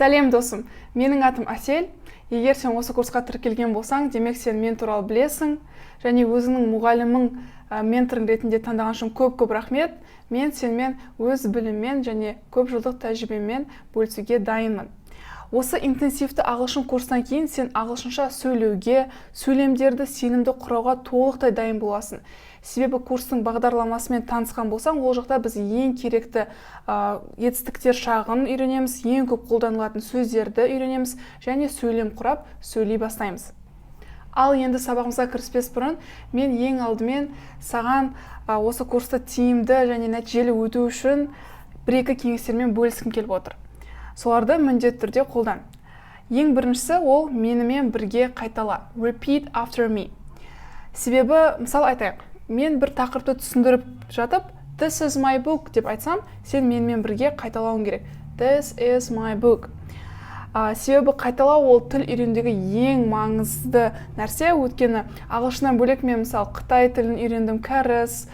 Сәлем досым, менің атым Әсел. Егер сен осы курсқа тіркелген болсаң, демек сен мен туралы білесің, және өзіңнің мұғалімің менторың ретінде таңдаған үшін көп рахмет. Мен сенімен өз біліммен және көп жылдық тәжірибеммен бөлісуге дайынмын. Осы интенсивті ағылшын курстан кейін сен ағылшынша сөйлеуге, сөйлемдерді сенімді құрауға толықтай дайын боласың. Себебі курстың бағдарламасымен танысқан болсаң, ол жақта біз ең керекті етістіктер шағын үйренеміз, ең көп қолданылатын сөздерді үйренеміз және сөйлем құрап сөйлей бастаймыз. Ал енді сабағымызға кіріспес бұрын, мен ең алдымен саған осы курсты тиімді және нәтижелі өту үшін бір-екі кеңестермен бөліскім келіп отыр. Соларды міндетті түрде қолдан. Ең біріншісі ол менімен бірге қайтала. Repeat after me. Себебі, мысал айтайық, мен бір тақырыпты түсіндіріп жатып, This is my book деп айтсам, сен менімен бірге қайталауың керек. This is my book. Себебі қайталау ол тіл үйренудегі ең маңызды нәрсе. Өйткені ағылшыннан бөлек мен мысалы Қытай тілін үйрендім, кәріс,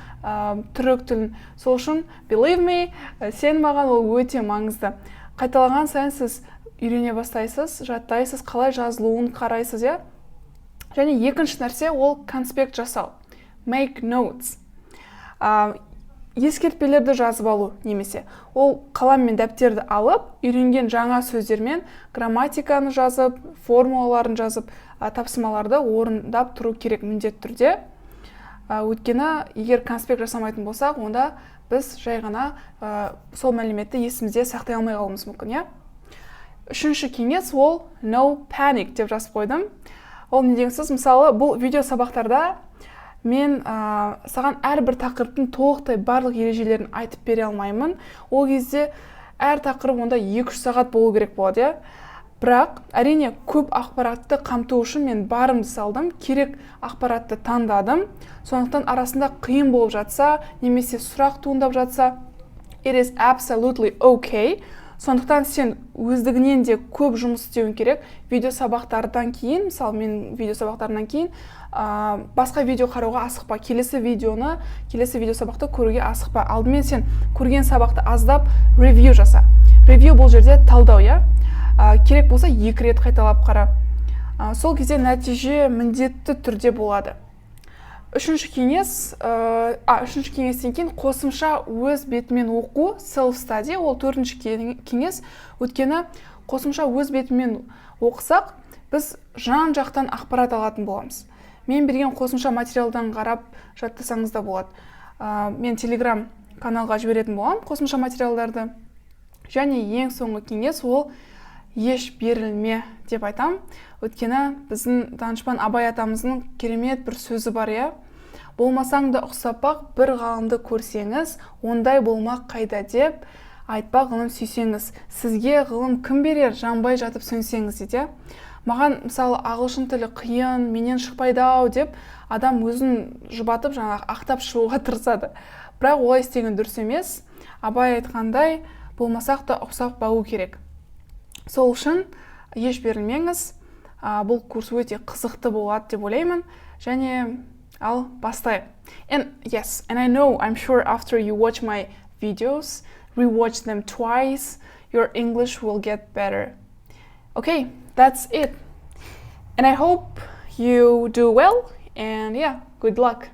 түрік тілін. Сол үшін, believe me, сен маған ол өте маңызды. Қайталаған сайын сіз үйрене бастайсыз, жаттайсыз, қалай жазылуын қарайсыз, я? Және екінші нәрсе ол конспект жасау. Make notes. Ескертпелерді жазып алу немесе. Ол қалам мен дәптерді алып, үйренген жаңа сөздермен грамматиканы жазып, формулаларын жазып, тапсырмаларды орындап тұру керек міндетті түрде. Өйткені егер конспект жасамайтын болсақ, онда біз жай ғана сол мәліметті есімізде сақтай алмай қалуымыз мүмкін, я? Үшінші кеңес ол no panic деп жазып қойдым. Ол не дегенсіз, мысалы, бұл видео сабақтарда мен саған әрбір тақырыптың толықтай барлық ережелерін айтып бере алмаймын. Ол кезде әр тақырып онда 2-3 сағат болу керек болады, я? Бірақ, әрине көп ақпаратты қамту үшін мен барымды салдым, керек ақпаратты таңдадым. Сондықтан арасында қиын болып жатса, немесе сұрақ туындап жатса, it is absolutely okay. Сондықтан сен өздігінен де көп жұмыс істеуің керек. Видео сабақтардан кейін, мысалы мен видео сабақтарынан кейін, басқа видео қарауға асықпа. Келесі видео сабақты көруге асықпа. Алдымен сен көрген сабақты аздап ревью жаса. Ревью бұл жерде талдау, я? Керек болса 2 рет қайталап қара. Сол кезде нәтиже міндетті түрде болады. Үшінші кеңестен кейін қосымша өз бетімен оқу, self-study, ол 4-ші кеңес. Өйткені қосымша өз бетімен оқысақ, біз жан-жақтан ақпарат алатын боламыз. Мен берген қосымша материалдан қарап жаттасаңыз да болады. Мен Telegram каналға жіберетін болам қосымша материалдарды. Және ең соңғы кеңес ол еш берілме деп айтам. Өйткені біздің данышпан Абай атамыздың керемет бір сөзі бар, я? Болмасаң да ұқсапақ бір ғалымды көрсеңіз, ондай болмақ қайда деп айтпақ ғылым сүйсеңіз. Сізге ғылым кім берер, жанбай жатып сөнсеңіз, дейді. Маған мысалы ағылшын тілі қиын, менен шықпайды-ау деп адам өзін жұбатып, жаңағы ақтап шығуға тырысады. Бірақ олай істеген дұрыс емес. Абай айтқандай, болмасақ та ұқсап бағу керек. Сол үшін еш берілмеңіз. Бұл курс өте қызықты болады деп ойлаймын. Және ал бастайық. And I know, I'm sure after you watch my videos, rewatch them twice, your English will get better. Okay, that's it. And I hope you do well, and yeah, good luck.